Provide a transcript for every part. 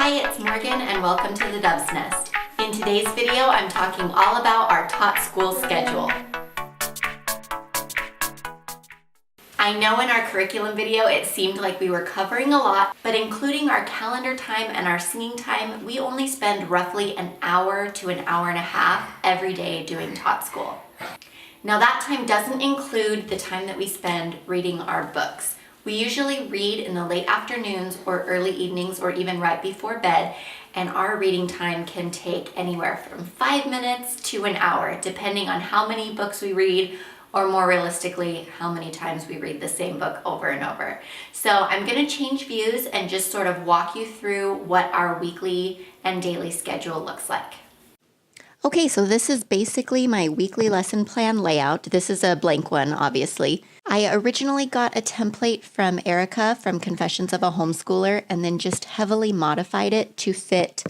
Hi, it's Morgan and welcome to the Dove's Nest. In today's video, I'm talking all about our Tot School Schedule. I know in our curriculum video it seemed like we were covering a lot, but including our calendar time and our singing time, we only spend roughly an hour to an hour and a half every day doing Tot School. Now that time doesn't include the time that we spend reading our books. We usually read in the late afternoons or early evenings or even right before bed, and our reading time can take anywhere from 5 minutes to an hour, depending on how many books we read, or more realistically, how many times we read the same book over and over. So I'm gonna change views and just sort of walk you through what our weekly and daily schedule looks like. Okay, so this is basically my weekly lesson plan layout. This is a blank one, obviously. I originally got a template from Erica from Confessions of a Homeschooler and then just heavily modified it to fit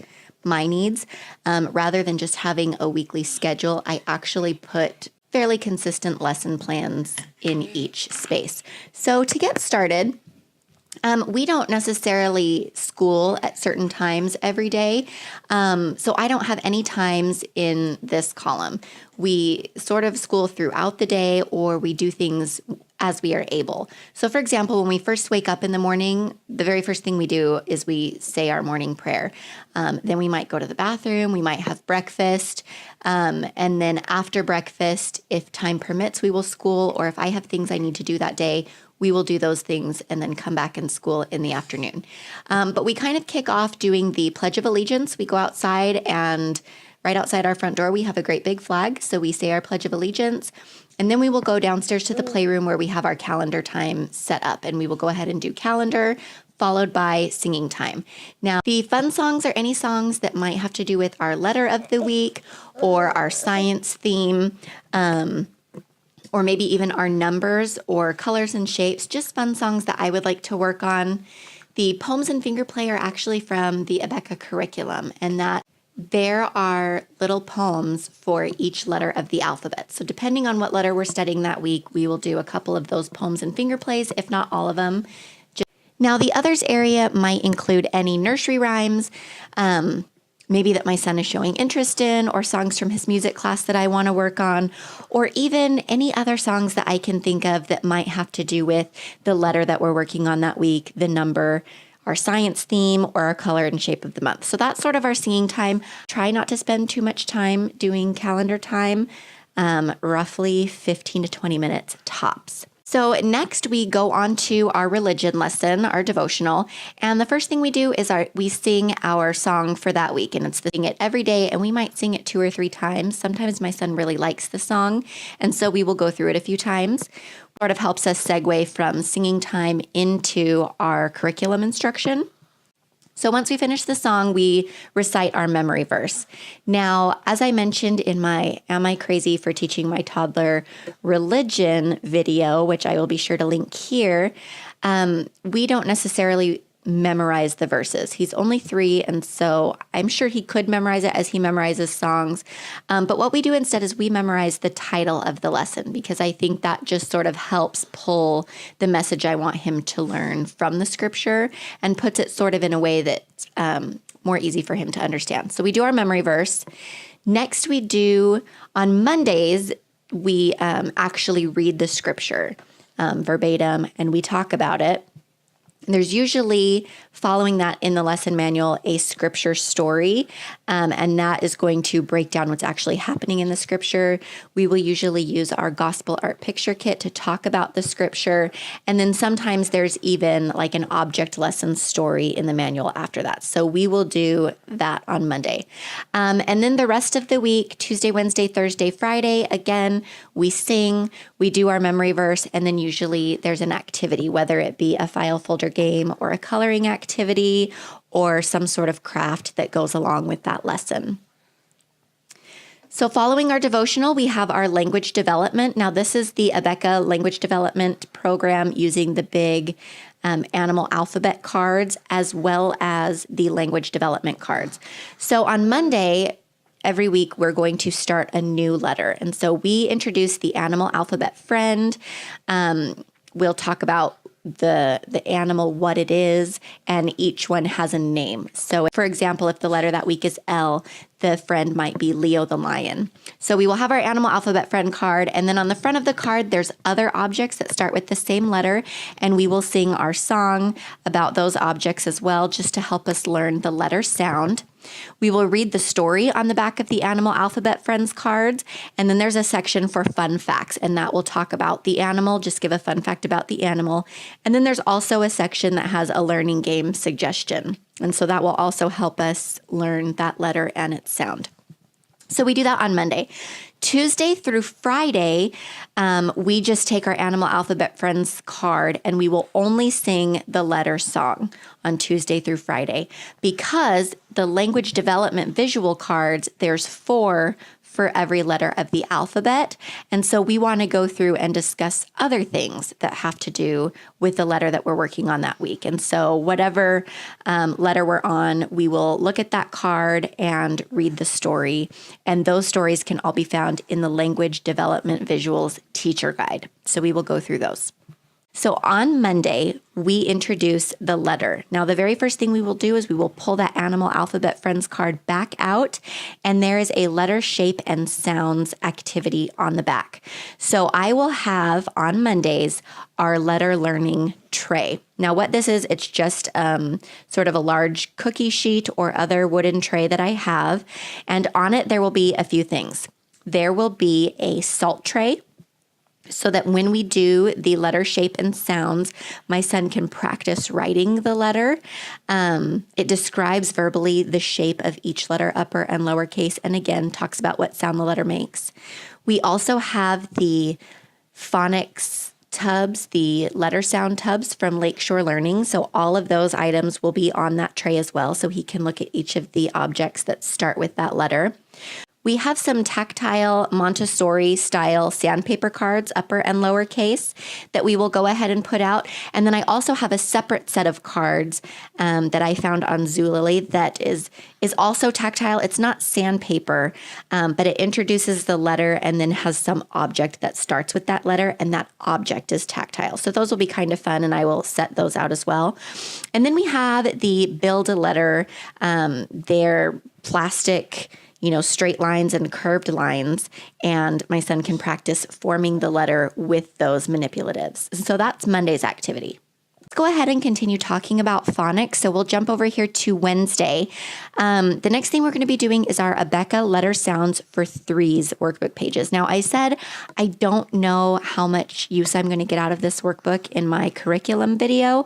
my needs. Rather than just having a weekly schedule, I actually put fairly consistent lesson plans in each space. So to get started, we don't necessarily school at certain times every day, so I don't have any times in this column. We sort of school throughout the day, or we do things as we are able. So for example, when we first wake up in the morning, the very first thing we do is we say our morning prayer. Then we might go to the bathroom, we might have breakfast, and then after breakfast, if time permits, we will school, or if I have things I need to do that day, we will do those things and then come back and school in the afternoon. But we kind of kick off doing the Pledge of Allegiance. We go outside, and right outside our front door, we have a great big flag. So we say our Pledge of Allegiance, and then we will go downstairs to the playroom where we have our calendar time set up, and we will go ahead and do calendar, followed by singing time. Now, the fun songs are any songs that might have to do with our letter of the week or our science theme, or maybe even our numbers or colors and shapes, just fun songs that I would like to work on. The poems and finger play are actually from the Abeka curriculum, and that there are little poems for each letter of the alphabet. So depending on what letter we're studying that week, we will do a couple of those poems and finger plays, if not all of them. Now, the others area might include any nursery rhymes, maybe that my son is showing interest in, or songs from his music class that I want to work on, or even any other songs that I can think of that might have to do with the letter that we're working on that week, the number, our science theme, or our color and shape of the month. So that's sort of our singing time. Try not to spend too much time doing calendar time, roughly 15 to 20 minutes tops. So next we go on to our religion lesson, our devotional, and the first thing we do is we sing our song for that week, and it's sing it every day, and we might sing it 2 or 3 times. Sometimes my son really likes the song, and so we will go through it a few times. Sort of helps us segue from singing time into our curriculum instruction. So once we finish the song, we recite our memory verse. Now, as I mentioned in my Am I Crazy for Teaching My Toddler Religion video, which I will be sure to link here, we don't necessarily memorize the verses. He's only 3, and so I'm sure he could memorize it as he memorizes songs. But what we do instead is we memorize the title of the lesson, because I think that just sort of helps pull the message I want him to learn from the scripture and puts it sort of in a way that's more easy for him to understand. So we do our memory verse. Next we do, on Mondays, we actually read the scripture verbatim, and we talk about it. There's usually, following that in the lesson manual, a scripture story, and that is going to break down what's actually happening in the scripture. We will usually use our gospel art picture kit to talk about the scripture, and then sometimes there's even like an object lesson story in the manual after that. So we will do that on Monday. And then the rest of the week, Tuesday, Wednesday, Thursday, Friday, again, we sing, we do our memory verse, and then usually there's an activity, whether it be a file folder game or a coloring activity or some sort of craft that goes along with that lesson. So following our devotional, we have our language development. Now this is the Abeka language development program using the big animal alphabet cards as well as the language development cards. So on Monday, every week we're going to start a new letter. And so we introduce the animal alphabet friend. We'll talk about the animal, what it is, and each one has a name. So for example, if the letter that week is L, the friend might be Leo the lion. So we will have our animal alphabet friend card, and then on the front of the card, there's other objects that start with the same letter, and we will sing our song about those objects as well, just to help us learn the letter sound. We will read the story on the back of the animal alphabet friends cards, and then there's a section for fun facts, and that will talk about the animal, just give a fun fact about the animal. And then there's also a section that has a learning game suggestion. And so that will also help us learn that letter and its sound. So we do that on Monday. Tuesday through Friday, we just take our Animal Alphabet Friends card and we will only sing the letter song on Tuesday through Friday, because the language development visual cards, there's 4 for every letter of the alphabet. And so we want to go through and discuss other things that have to do with the letter that we're working on that week. And so whatever letter we're on, we will look at that card and read the story. And those stories can all be found in the Language Development Visuals Teacher Guide. So we will go through those. So on Monday, we introduce the letter. Now, the very first thing we will do is we will pull that Animal Alphabet Friends card back out, and there is a letter shape and sounds activity on the back. So I will have on Mondays our letter learning tray. Now, what this is, it's just sort of a large cookie sheet or other wooden tray that I have, and on it there will be a few things. There will be a salt tray, so that when we do the letter shape and sounds, my son can practice writing the letter. It describes verbally the shape of each letter, upper and lowercase, and again, talks about what sound the letter makes. We also have the Phonics tubs, the letter sound tubs from Lakeshore Learning. So all of those items will be on that tray as well, so he can look at each of the objects that start with that letter. We have some tactile Montessori style sandpaper cards, upper and lower case, that we will go ahead and put out. And then I also have a separate set of cards that I found on Zulily that is also tactile. It's not sandpaper, but it introduces the letter and then has some object that starts with that letter, and that object is tactile. So those will be kind of fun, and I will set those out as well. And then we have the Build a Letter. They're plastic, straight lines and curved lines, and my son can practice forming the letter with those manipulatives. So that's Monday's activity. Let's go ahead and continue talking about phonics. So we'll jump over here to Wednesday. The next thing we're going to be doing is our Abeka letter sounds for threes workbook pages. Now, I said I don't know how much use I'm going to get out of this workbook in my curriculum video.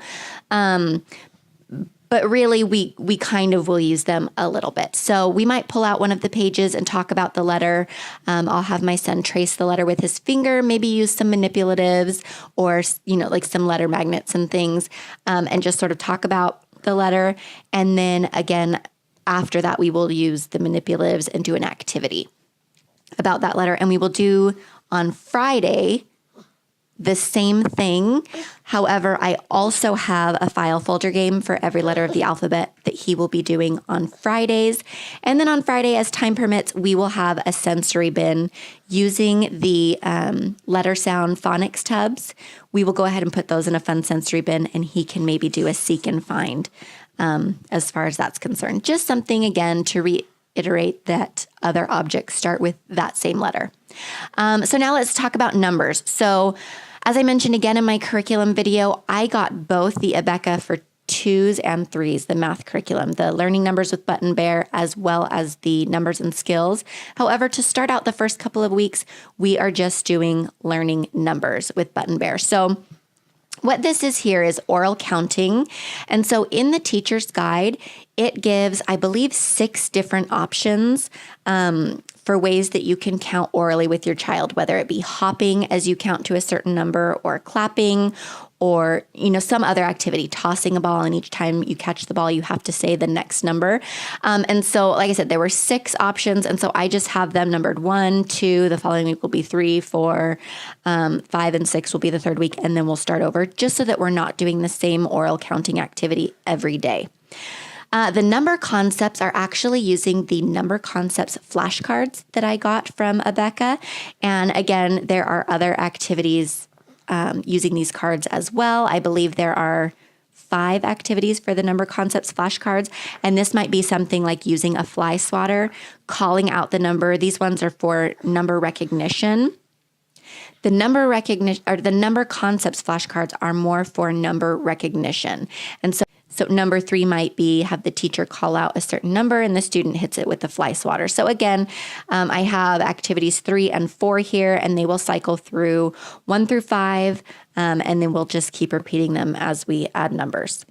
But really, we kind of will use them a little bit. So we might pull out one of the pages and talk about the letter. I'll have my son trace the letter with his finger, maybe use some manipulatives or, like some letter magnets and things, and just sort of talk about the letter. And then again, after that, we will use the manipulatives and do an activity about that letter. And we will do on Friday the same thing. However, I also have a file folder game for every letter of the alphabet that he will be doing on Fridays. And then on Friday, as time permits, we will have a sensory bin using the letter sound phonics tubs. We will go ahead and put those in a fun sensory bin, and he can maybe do a seek and find as far as that's concerned. Just something, again, to reiterate that other objects start with that same letter. So now let's talk about numbers. So as I mentioned again in my curriculum video, I got both the Abeka for 2s and 3s, the math curriculum, the learning numbers with Button Bear, as well as the numbers and skills. However, to start out the first couple of weeks, we are just doing learning numbers with Button Bear. So what this is here is oral counting. And so in the teacher's guide, it gives, I believe, 6 different options for ways that you can count orally with your child, whether it be hopping as you count to a certain number, or clapping, or, some other activity, tossing a ball, and each time you catch the ball, you have to say the next number. And so, like I said, there were 6 options, and so I just have them numbered 1, 2, the following week will be 3, 4, 5, and 6 will be the third week, and then we'll start over, just so that we're not doing the same oral counting activity every day. The number concepts are actually using the number concepts flashcards that I got from Abeka. And again, there are other activities using these cards as well. I believe there are 5 activities for the number concepts flashcards, and this might be something like using a fly swatter, calling out the number. These ones are for number recognition. The number recognition or the number concepts flashcards are more for number recognition. And so number 3 might be have the teacher call out a certain number and the student hits it with the fly swatter. So again, I have activities 3 and 4 here, and they will cycle through 1 through 5, and then we'll just keep repeating them as we add numbers.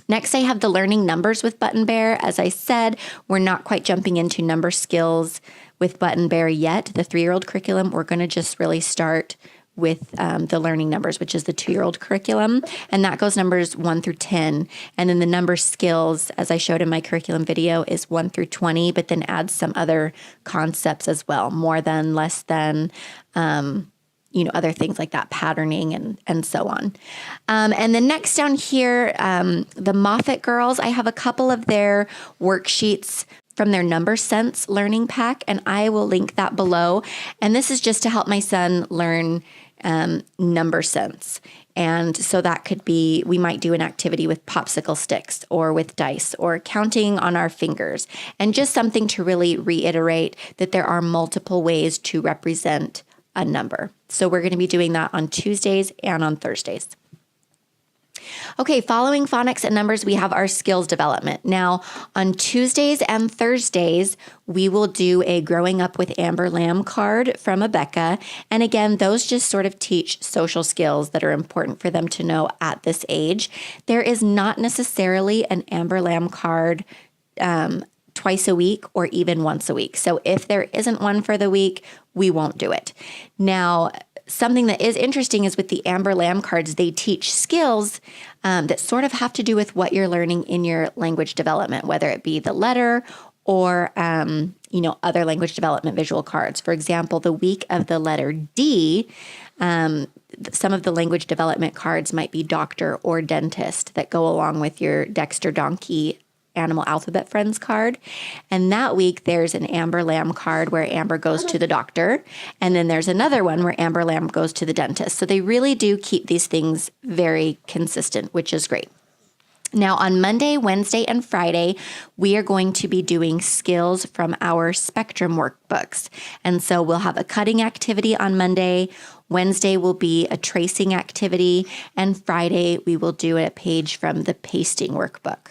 Next, I have the learning numbers with Button Bear. As I said, we're not quite jumping into number skills with Button Bear yet. The 3-year-old curriculum, we're going to just really start with the learning numbers, which is the 2-year-old curriculum. And that goes numbers 1 through 10. And then the number skills, as I showed in my curriculum video, is 1 through 20, but then adds some other concepts as well, more than, less than, other things like that, patterning and so on. And then next down here, the Moffat girls, I have a couple of their worksheets from their Number Sense learning pack, and I will link that below. And this is just to help my son learn number sense. And so that could be, we might do an activity with popsicle sticks or with dice or counting on our fingers, and just something to really reiterate that there are multiple ways to represent a number. So we're going to be doing that on Tuesdays and on Thursdays. Okay, following phonics and numbers, we have our skills development. Now, on Tuesdays and Thursdays, we will do a Growing Up with Amber Lamb card from Abeka. And again, those just sort of teach social skills that are important for them to know at this age. There is not necessarily an Amber Lamb card twice a week or even once a week. So if there isn't one for the week, we won't do it. Now, something that is interesting is with the Amber Lamb cards, they teach skills that sort of have to do with what you're learning in your language development, whether it be the letter or, other language development visual cards. For example, the week of the letter D, some of the language development cards might be doctor or dentist that go along with your Dexter Donkey Animal Alphabet Friends card. And that week there's an Amber Lamb card where Amber goes to the doctor. And then there's another one where Amber Lamb goes to the dentist. So they really do keep these things very consistent, which is great. Now on Monday, Wednesday, and Friday, we are going to be doing skills from our Spectrum workbooks. And so we'll have a cutting activity on Monday. Wednesday will be a tracing activity. And Friday, we will do a page from the pasting workbook.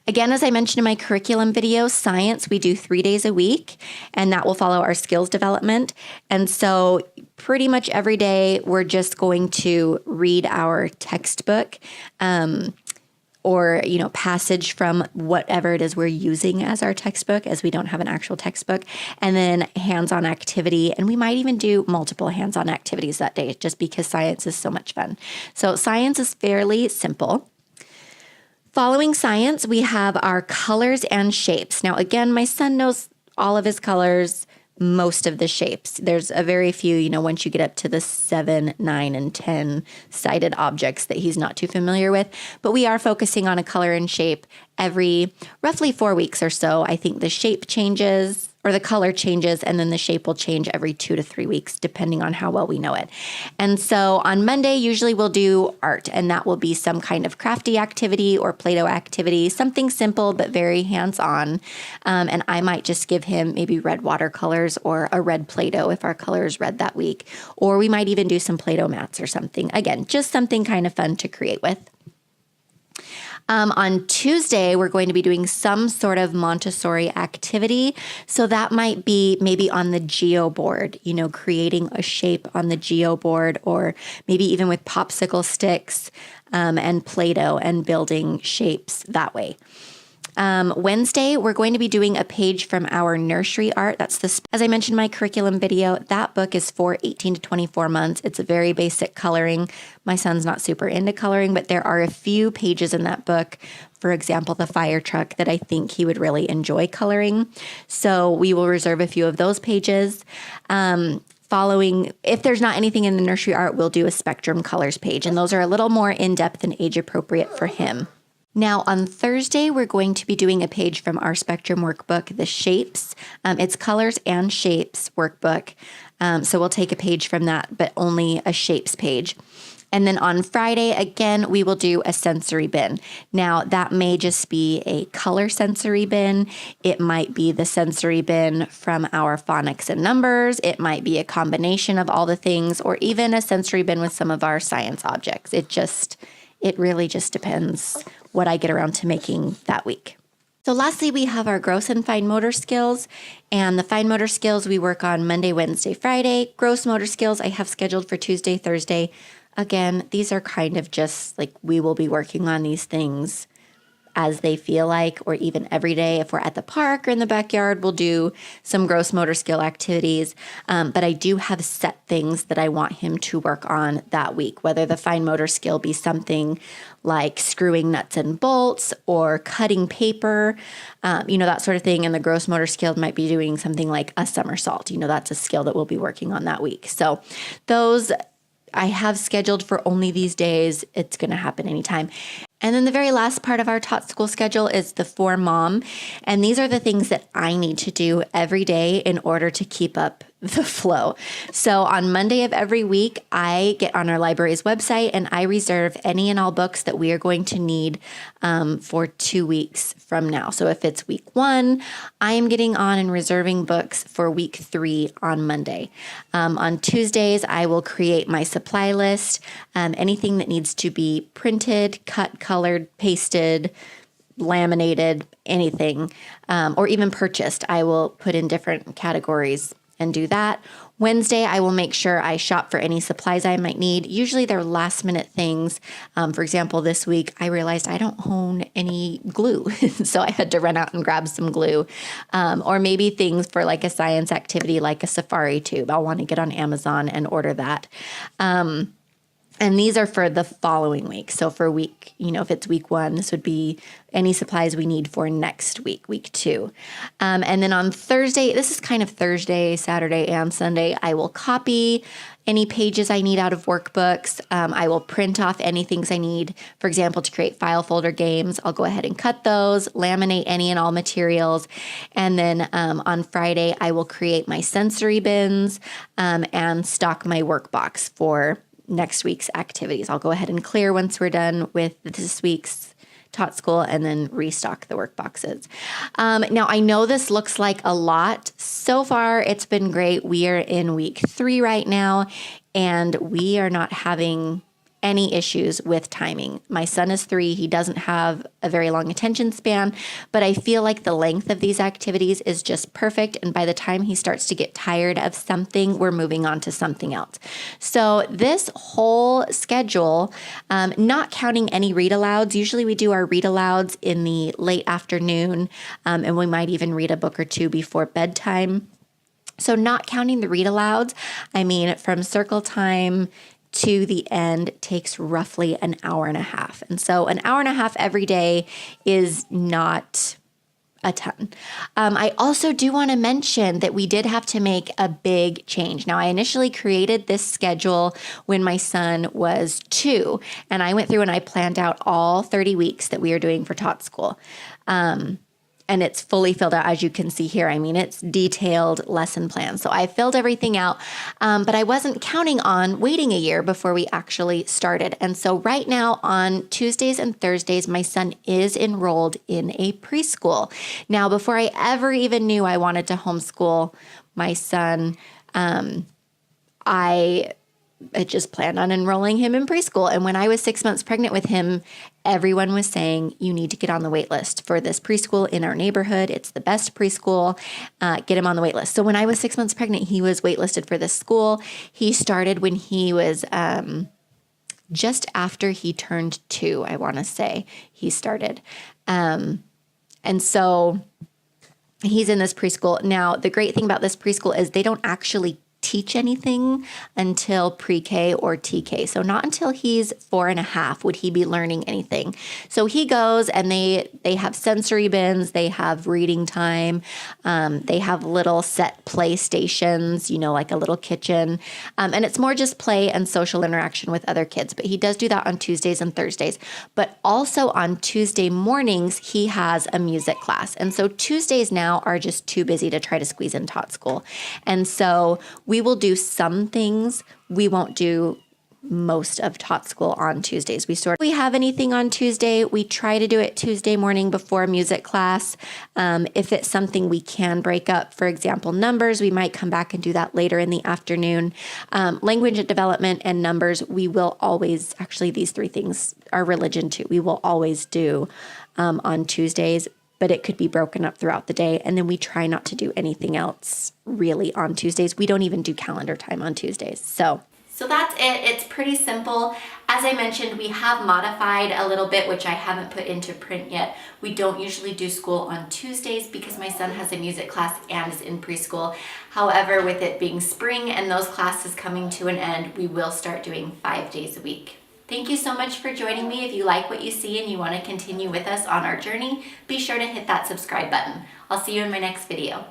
Again, as I mentioned in my curriculum video, science, we do 3 days a week, and that will follow our skills development. And so pretty much every day, we're just going to read our textbook or, passage from whatever it is we're using as our textbook, as we don't have an actual textbook, and then hands-on activity. And we might even do multiple hands-on activities that day, just because science is so much fun. So science is fairly simple. Following science, we have our colors and shapes. Now, again, my son knows all of his colors, most of the shapes. There's a very few, once you get up to the 7, 9, and 10 sided objects that he's not too familiar with. But we are focusing on a color and shape every roughly 4 weeks or so. I think the shape changes, or the color changes, and then the shape will change every 2 to 3 weeks, depending on how well we know it. And so on Monday, usually we'll do art, and that will be some kind of crafty activity or Play-Doh activity, something simple but very hands-on. And I might just give him maybe red watercolors or a red Play-Doh if our color is red that week. Or we might even do some Play-Doh mats or something. Again, just something kind of fun to create with. On Tuesday, we're going to be doing some sort of Montessori activity. So that might be maybe on the geo board, creating a shape on the geo board, or maybe even with popsicle sticks and Play-Doh and building shapes that way. Wednesday, we're going to be doing a page from our nursery art. That's as I mentioned in my curriculum video, that book is for 18 to 24 months. It's a very basic coloring. My son's not super into coloring, but there are a few pages in that book, for example, the fire truck, that I think he would really enjoy coloring. So we will reserve a few of those pages. Following, if there's not anything in the nursery art, we'll do a Spectrum colors page, and those are a little more in-depth and age-appropriate for him. Now, on Thursday, we're going to be doing a page from our Spectrum workbook, the Shapes. It's colors and shapes workbook. So we'll take a page from that, but only a shapes page. And then on Friday, again, we will do a sensory bin. Now, that may just be a color sensory bin. It might be the sensory bin from our phonics and numbers. It might be a combination of all the things, or even a sensory bin with some of our science objects. It really just depends what I get around to making that week. So lastly, we have our gross and fine motor skills. And the fine motor skills we work on Monday, Wednesday, Friday. Gross motor skills I have scheduled for Tuesday, Thursday. Again, these are kind of just like we will be working on these things as they feel like, or even every day. If we're at the park or in the backyard, we'll do some gross motor skill activities. But I do have set things that I want him to work on that week, whether the fine motor skill be something like screwing nuts and bolts or cutting paper, that sort of thing. And the gross motor skill might be doing something like a somersault. That's a skill that we'll be working on that week. So those I have scheduled for only these days. It's going to happen anytime. And then the very last part of our Tot School schedule is the For Mom. And these are the things that I need to do every day in order to keep up the flow. So on Monday of every week, I get on our library's website and I reserve any and all books that we are going to need for 2 weeks from now. So if it's week 1, I am getting on and reserving books for week 3 on Monday. On Tuesdays, I will create my supply list. Anything that needs to be printed, cut, colored, pasted, laminated, anything, or even purchased, I will put in different categories and do that. Wednesday, I will make sure I shop for any supplies I might need. Usually they're last minute things. For example, this week I realized I don't own any glue. So I had to run out and grab some glue. Or maybe things for like a science activity, like a safari tube. I'll want to get on Amazon and order that. And these are for the following week. So for week, if it's week 1, this would be any supplies we need for next week, week 2. And then on Thursday, this is kind of Thursday, Saturday, and Sunday, I will copy any pages I need out of workbooks. I will print off any things I need, for example, to create file folder games. I'll go ahead and cut those, laminate any and all materials. And then on Friday, I will create my sensory bins and stock my workbox for next week's activities. I'll go ahead and clear once we're done with this week's Tot School and then restock the workboxes. Now, I know this looks like a lot. So far, it's been great. We are in week 3 right now, and we are not having any issues with timing. My son is 3. He doesn't have a very long attention span, but I feel like the length of these activities is just perfect. And by the time he starts to get tired of something, we're moving on to something else. So this whole schedule, not counting any read alouds, usually we do our read alouds in the late afternoon, and we might even read a book or 2 before bedtime. So not counting the read alouds, from circle time to the end takes roughly an hour and a half. And so an hour and a half every day is not a ton. I also do want to mention that we did have to make a big change. Now, I initially created this schedule when my son was 2, and I went through and I planned out all 30 weeks that we are doing for Tot School. And it's fully filled out, as you can see here. It's detailed lesson plan. So I filled everything out, but I wasn't counting on waiting a year before we actually started. And so right now on Tuesdays and Thursdays, my son is enrolled in a preschool. Now, before I ever even knew I wanted to homeschool my son, I just planned on enrolling him in preschool. And when I was 6 months pregnant with him, everyone was saying, you need to get on the wait list for this preschool in our neighborhood. It's the best preschool. Get him on the wait list. So when I was 6 months pregnant, he was waitlisted for this school. He started when he was just after he turned 2, I want to say he started. And so he's in this preschool. Now, the great thing about this preschool is they don't actually teach anything until pre-K or TK. So not until he's 4.5 would he be learning anything. So he goes and they have sensory bins, they have reading time, they have little set play stations, like a little kitchen. And it's more just play and social interaction with other kids. But he does do that on Tuesdays and Thursdays. But also on Tuesday mornings, he has a music class. And so Tuesdays now are just too busy to try to squeeze in Tot School. And so we will do some things. We won't do most of Tot School on Tuesdays. We have anything on Tuesday, we try to do it Tuesday morning before music class. If it's something we can break up, for example, numbers, we might come back and do that later in the afternoon. Language development and numbers, we will always, actually these three things are religion too. We will always do on Tuesdays, but it could be broken up throughout the day. And then we try not to do anything else really on Tuesdays. We don't even do calendar time on Tuesdays. So that's it. It's pretty simple. As I mentioned, we have modified a little bit, which I haven't put into print yet. We don't usually do school on Tuesdays because my son has a music class and is in preschool. However, with it being spring and those classes coming to an end, we will start doing 5 days a week. Thank you so much for joining me. If you like what you see and you want to continue with us on our journey, be sure to hit that subscribe button. I'll see you in my next video.